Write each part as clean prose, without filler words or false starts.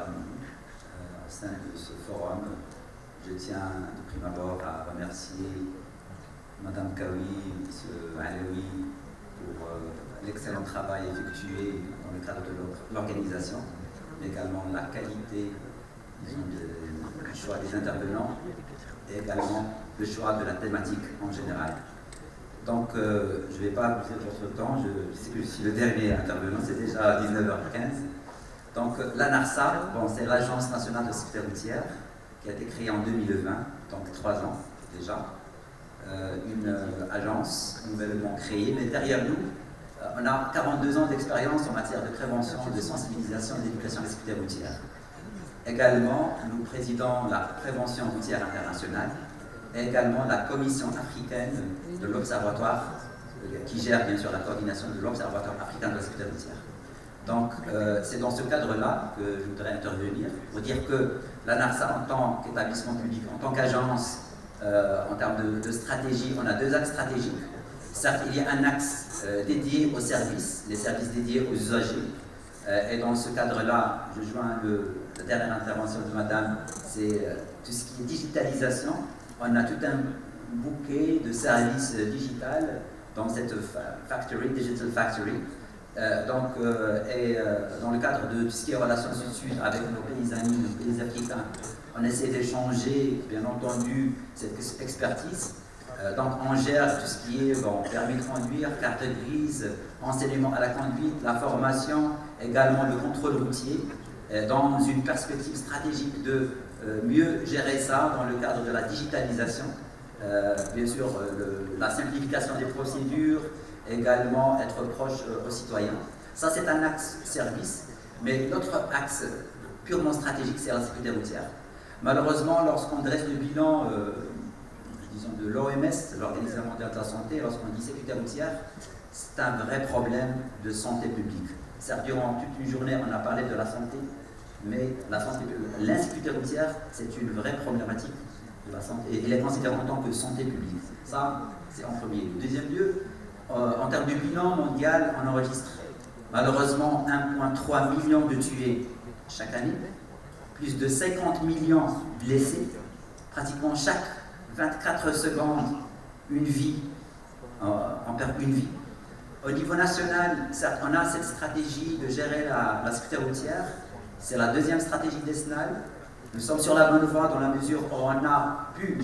au sein de ce forum. Je tiens de prime abord à remercier Madame Kawi, M. Alaoui pour l'excellent travail effectué dans le cadre de l'organisation, mais également la qualité, disons, du choix des intervenants et également le choix de la thématique en général. Donc, je ne vais pas abuser de votre temps, je sais que je suis le dernier intervenant, c'est déjà 19h15. Donc, l'ANARSA, bon, c'est l'Agence nationale de sécurité routière qui a été créée en 2020, donc 3 ans déjà. Une agence nouvellement créée, mais derrière nous, on a 42 ans d'expérience en matière de prévention, de sensibilisation et d'éducation à la sécurité routière. Également, nous présidons la prévention routière internationale et également la commission africaine de l'Observatoire, qui gère bien sûr la coordination de l'Observatoire africain de la sécurité routière. Donc, c'est dans ce cadre-là que je voudrais intervenir pour dire que l'ANARSA, en tant qu'établissement public, en tant qu'agence, en termes de stratégie, on a 2 axes stratégiques. Certes, il y a un axe dédié aux services, les services dédiés aux usagers. Et dans ce cadre-là, je joins la dernière intervention de Madame, c'est tout ce qui est digitalisation. On a tout un bouquet de services digitales dans cette factory, Digital Factory. Dans le cadre de tout ce qui est relations sud-sud avec nos pays amis, nos pays africains, on essaie d'échanger, bien entendu, cette expertise. Donc on gère tout ce qui est permis de conduire, carte grise, enseignement à la conduite, la formation, également le contrôle routier, dans une perspective stratégique de mieux gérer ça dans le cadre de la digitalisation, bien sûr la simplification des procédures, également être proche aux citoyens. Ça c'est un axe service, mais l'autre axe purement stratégique c'est la sécurité routière. Malheureusement, lorsqu'on dresse le bilan disons de l'OMS, l'Organisation mondiale de la santé, lorsqu'on dit sécurité routière, c'est un vrai problème de santé publique. Certes, durant toute une journée, on a parlé de la santé, mais l'insécurité routière, c'est une vraie problématique de la santé, et elle est considérée en tant que santé publique. Ça, c'est en premier. En deuxième lieu, en termes de bilan mondial, on enregistre malheureusement 1,3 million de tués chaque année, plus de 50 millions blessés, pratiquement chaque 24 secondes, une vie, on perd une vie. Au niveau national, certes, on a cette stratégie de gérer la sécurité routière, c'est la 2e stratégie décennale. Nous sommes sur la bonne voie dans la mesure où on a pu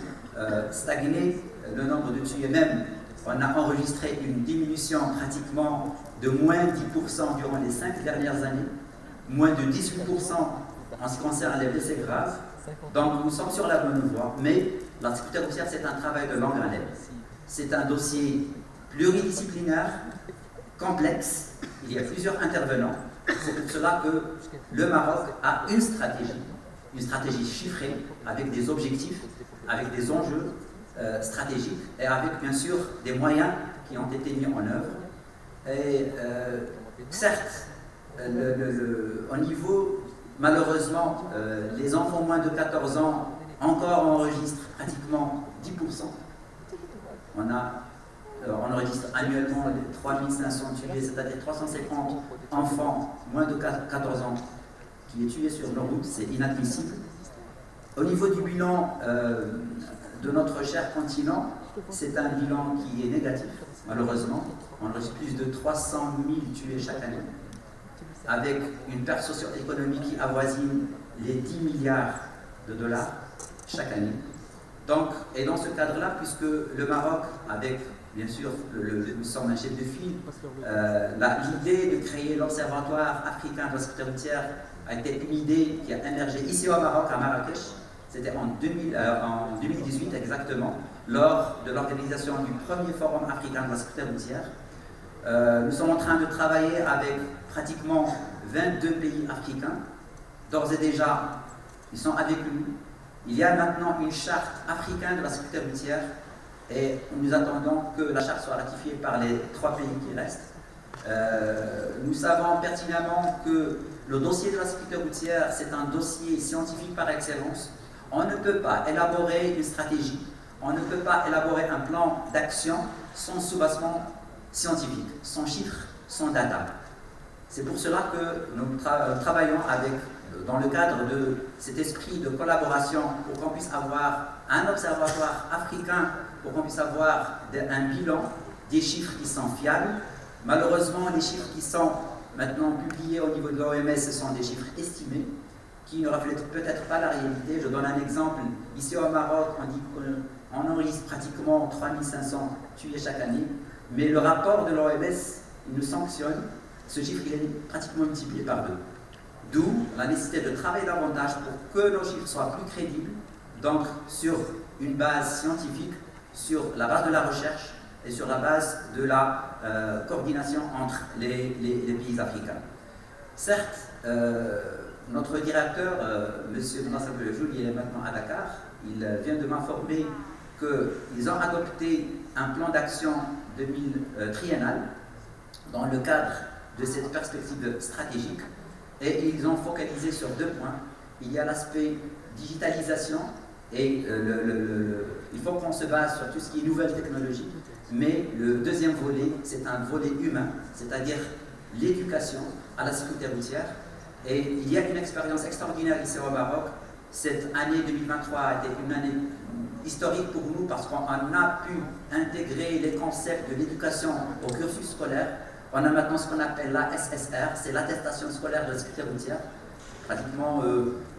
stagner le nombre de tués, même on a enregistré une diminution pratiquement de moins 10% durant les 5 dernières années, moins de 18% en ce qui concerne les blessés graves. Donc nous sommes sur la bonne voie, mais la sécurité routière c'est un travail de longue haleine. C'est un dossier pluridisciplinaire, complexe, il y a plusieurs intervenants. C'est pour cela que le Maroc a une stratégie chiffrée, avec des objectifs, avec des enjeux stratégiques et avec bien sûr des moyens qui ont été mis en œuvre. Et certes, au niveau, malheureusement, les enfants moins de 14 ans encore enregistrent pratiquement 10%. On enregistre annuellement 3500 tués, c'est-à-dire 350 enfants moins de 14 ans qui est tué sur nos routes, c'est inadmissible. Au niveau du bilan de notre cher continent, c'est un bilan qui est négatif, malheureusement. On enregistre plus de 300 000 tués chaque année, avec une perte socio-économique qui avoisine les 10 milliards de dollars chaque année. Donc, et dans ce cadre-là, puisque le Maroc, avec bien sûr, nous sommes un chef de file, l'idée de créer l'Observatoire africain de la sécurité routière a été une idée qui a émergé ici au Maroc, à Marrakech. C'était en 2018 exactement, lors de l'organisation du premier forum africain de la sécurité routière. Nous sommes en train de travailler avec pratiquement 22 pays africains. D'ores et déjà, ils sont avec nous. Il y a maintenant une charte africaine de la sécurité routière et nous attendons que la charte soit ratifiée par les 3 pays qui restent. Nous savons pertinemment que le dossier de la sécurité routière, c'est un dossier scientifique par excellence. On ne peut pas élaborer une stratégie, on ne peut pas élaborer un plan d'action sans soubassement scientifique, sans chiffres, sans data. C'est pour cela que nous travaillons avec dans le cadre de cet esprit de collaboration, pour qu'on puisse avoir un observatoire africain, pour qu'on puisse avoir un bilan, des chiffres qui sont fiables. Malheureusement, les chiffres qui sont maintenant publiés au niveau de l'OMS, ce sont des chiffres estimés, qui ne reflètent peut-être pas la réalité. Je donne un exemple. Ici au Maroc, on dit qu'on enregistre pratiquement 3500 tués chaque année, mais le rapport de l'OMS, il nous sanctionne. Ce chiffre, il est pratiquement multiplié par 2. D'où la nécessité de travailler davantage pour que nos chiffres soient plus crédibles, donc sur une base scientifique, sur la base de la recherche et sur la base de la coordination entre les pays africains. Certes, notre directeur, M. Nasser Bellejoul, il est maintenant à Dakar. Il vient de m'informer qu'ils ont adopté un plan d'action triennal dans le cadre de cette perspective stratégique et ils ont focalisé sur 2 points. Il y a l'aspect digitalisation et il faut qu'on se base sur tout ce qui est nouvelles technologies, mais le deuxième volet, c'est un volet humain, c'est-à-dire l'éducation à la sécurité routière. Et il y a une expérience extraordinaire ici au Maroc. Cette année 2023 a été une année historique pour nous parce qu'on a pu intégrer les concepts de l'éducation au cursus scolaire. On a maintenant ce qu'on appelle la SSR, c'est l'attestation scolaire de la sécurité routière, pratiquement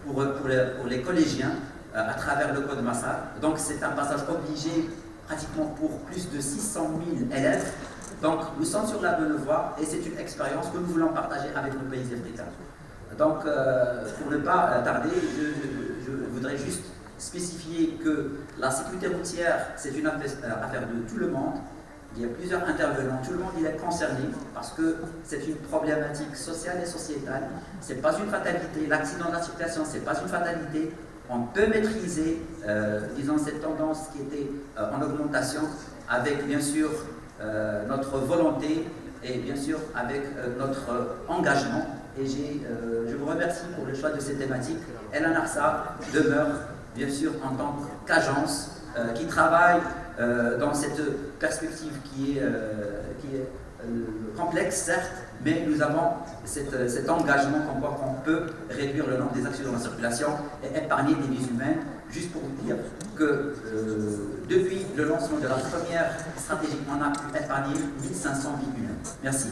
pour les collégiens à travers le code Massar. Donc c'est un passage obligé pratiquement pour plus de 600 000 élèves. Donc nous sommes sur la bonne voie et c'est une expérience que nous voulons partager avec nos pays africains. Donc pour ne pas tarder, je voudrais juste spécifier que la sécurité routière, c'est une affaire de tout le monde. Il y a plusieurs intervenants, tout le monde il est concerné parce que c'est une problématique sociale et sociétale. Ce n'est pas une fatalité. L'accident de la circulation, ce n'est pas une fatalité. On peut maîtriser, disons, cette tendance qui était en augmentation avec, bien sûr, notre volonté et, bien sûr, avec notre engagement. Et je vous remercie pour le choix de cette thématique. El Anarsa demeure, bien sûr, en tant qu'agence qui travaille dans cette perspective qui est complexe, certes, mais nous avons cet engagement qu'on voit qu'on peut réduire le nombre des accidents de la circulation et épargner des vies humaines. Juste pour vous dire que depuis le lancement de la première stratégie, on a pu épargner 1500 vies humaines. Merci.